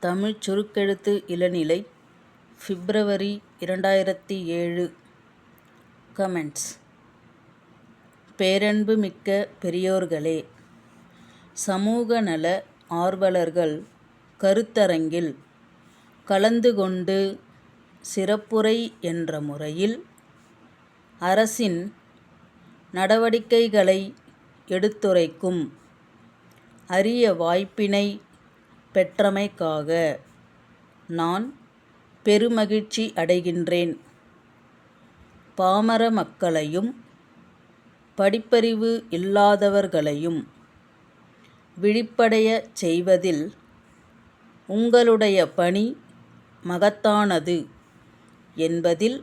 தமிழ்ச் சுருக்கெழுத்து இளநிலை பிப்ரவரி 2007. கமெண்ட்ஸ். பேரன்பு மிக்க பெரியோர்களே, சமூக நல ஆர்வலர்கள் கருத்தரங்கில் கலந்து கொண்டு சிறப்புரை என்ற முறையில் அரசின் நடவடிக்கைகளை எடுத்துரைக்கும் அரிய வாய்ப்பினை பெற்றமைக்காக நான் பெருமகிழ்ச்சி அடைகின்றேன். பாமர மக்களையும் படிப்பறிவு இல்லாதவர்களையும் விழிப்படையச் செய்வதில் உங்களுடைய பணி மகத்தானது என்பதில்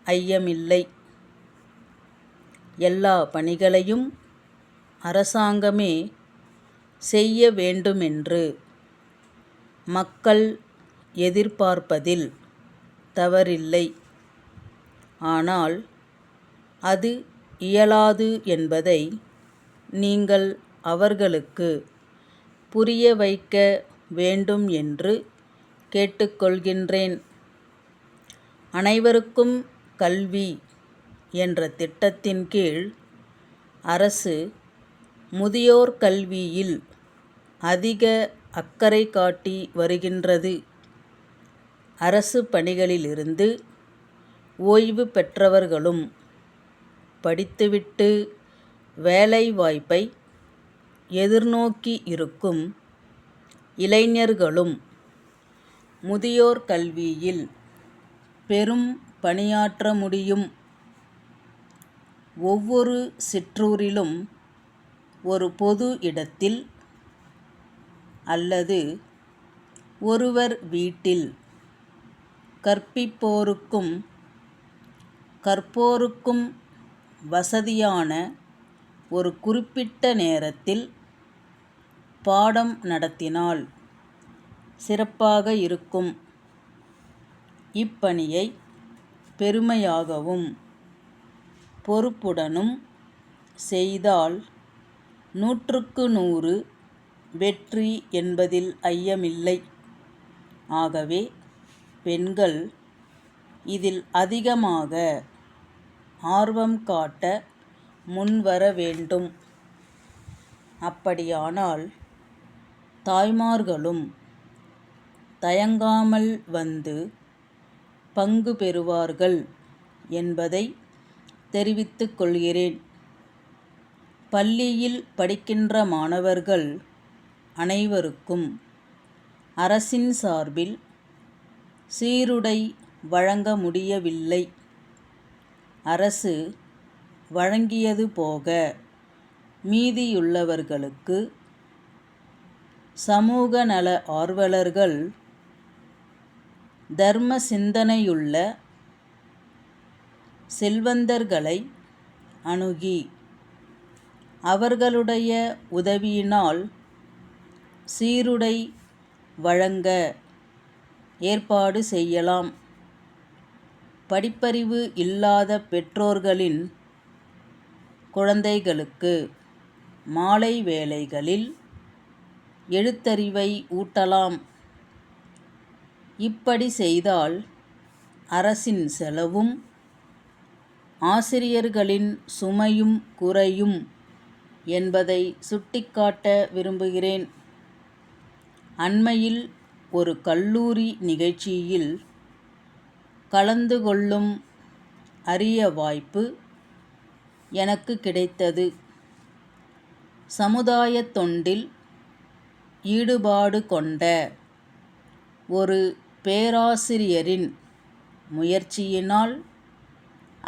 ஐயமில்லை. எல்லா பணிகளையும் அரசாங்கமே செய்ய வேண்டுமென்று மக்கள் எதிர்பார்ப்பதில் தவறில்லை. ஆனால் அது இயலாது என்பதை நீங்கள் அவர்களுக்கு புரிய வைக்க வேண்டும் என்று கேட்டுக்கொள்கின்றேன். அனைவருக்கும் கல்வி என்ற திட்டத்தின் கீழ் அரசு முதியோர் கல்வியில் அதிக அக்கறை காட்டி வருகின்றது. அரசு பணிகளிலிருந்து ஓய்வு பெற்றவர்களும் படித்துவிட்டு வேலைவாய்ப்பை எதிர்நோக்கி இருக்கும் இளைஞர்களும் முதியோர் கல்வியில் பெரும் பணியாற்ற முடியும். ஒவ்வொரு சிற்றூரிலும் ஒரு பொது இடத்தில் அல்லது ஒருவர் வீட்டில் கற்பிப்போருக்கும் கற்போருக்கும் வசதியான ஒரு குறிப்பிட்ட நேரத்தில் பாடம் நடத்தினால் சிறப்பாக இருக்கும். இப்பணியை பெருமையாகவும் பொறுப்புடனும் செய்தால் 100க்கு 100 வெற்றி என்பதில் ஐயமில்லை. ஆகவே பெண்கள் இதில் அதிகமாக ஆர்வம் காட்ட முன்வர வேண்டும். அப்படியானால் தாய்மார்களும் தயங்காமல் வந்து பங்கு பெறுவார்கள் என்பதை தெரிவித்துக் கொள்கிறேன். பள்ளியில் படிக்கின்ற மாணவர்கள் அனைவருக்கும் அரசின் சார்பில் சீருடை வழங்க முடியவில்லை. அரசு வழங்கியது போக மீதியுள்ளவர்களுக்கு சமூக நல ஆர்வலர்கள் தர்ம சிந்தனையுள்ள செல்வந்தர்களை அணுகி அவர்களுடைய உதவியினால் சீருடை வழங்க ஏற்பாடு செய்யலாம். படிப்பறிவு இல்லாத பெற்றோர்களின் குழந்தைகளுக்கு மாலை வேளைகளில் எழுத்தறிவை ஊட்டலாம். இப்படி செய்தால் அரசின் செலவும் ஆசிரியர்களின் சுமையும் குறையும் என்பதை சுட்டிக்காட்ட விரும்புகிறேன். அண்மையில் ஒரு கல்லூரி நிகழ்ச்சியில் கலந்து கொள்ளும் அரிய வாய்ப்பு எனக்கு கிடைத்தது. சமுதாயத் தொண்டில் ஈடுபாடு கொண்ட ஒரு பேராசிரியரின் முயற்சியினால்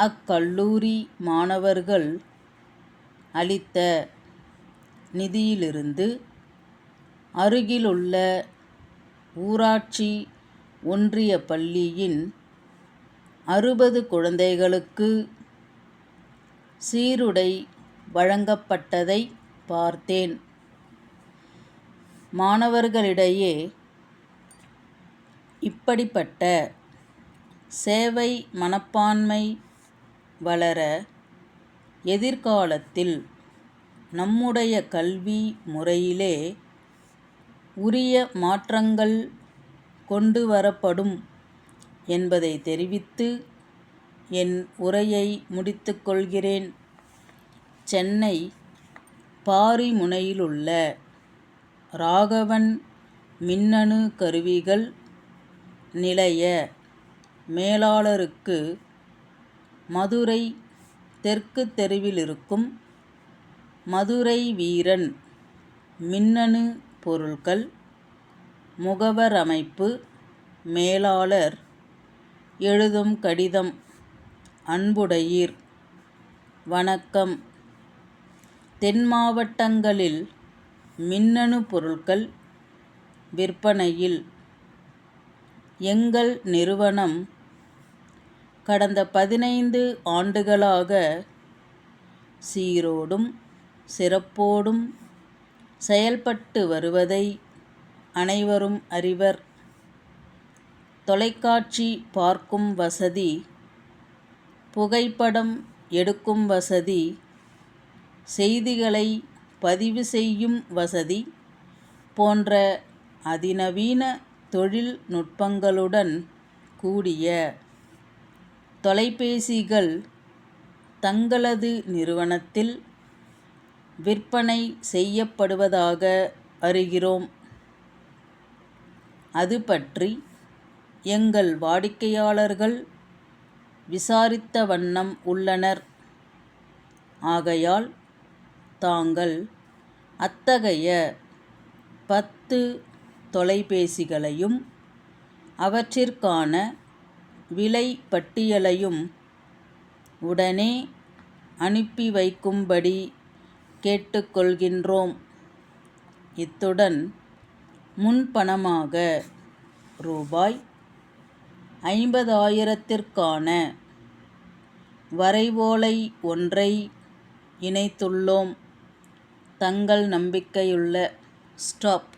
அக்கல்லூரி மாணவர்கள் அளித்த நிதியிலிருந்து அருகிலுள்ள ஊராட்சி ஒன்றிய பள்ளியின் 60 குழந்தைகளுக்கு சீருடை வழங்கப்பட்டதை பார்த்தேன். மாணவர்களிடையே இப்படிப்பட்ட சேவை மனப்பான்மை வளர எதிர்காலத்தில் நம்முடைய கல்வி முறையிலே உரிய மாற்றங்கள் கொண்டு வரப்படும் என்பதை தெரிவித்து என் உரையை முடித்துக் கொள்கிறேன். சென்னை பாரிமுனையிலுள்ள ராகவன் மின்னணு கருவிகள் நிலைய மேலாளருக்கு மதுரை தெற்கு தெருவிலிருக்கும் மதுரை வீரன் மின்னணு பொருட்கள் முகவரமைப்பு மேலாளர் எழுதும் கடிதம். அன்புடையீர், வணக்கம். தென் மாவட்டங்களில் மின்னணு பொருட்கள் விற்பனையில் எங்கள் நிறுவனம் கடந்த 15 ஆண்டுகளாக சீரோடும் சிறப்போடும் செயல்பட்டு வருவதை அனைவரும் அறிவர். தொலைக்காட்சி பார்க்கும் வசதி, புகைப்படம் எடுக்கும் வசதி, செய்திகளை பதிவு செய்யும் வசதி போன்ற அதிநவீன தொழில்நுட்பங்களுடன் கூடிய தொலைபேசிகள் தங்களது நிறுவனத்தில் விற்பனை செய்யப்படுவதாக அறிகிறோம். அது பற்றி எங்கள் வாடிக்கையாளர்கள் விசாரித்த வண்ணம் உள்ளனர். ஆகையால் தாங்கள் அத்தகைய 10 தொலைபேசிகளையும் அவற்றிற்கான விலை பட்டியலையும் உடனே அனுப்பி வைக்கும்படி கேட்டுக்கொள்கின்றோம். இத்துடன் முன்பணமாக ரூபாய் 50,000த்திற்கான வரைவோலை ஒன்றை இணைத்துள்ளோம். தங்கள் நம்பிக்கையுள்ள ஸ்டாப்.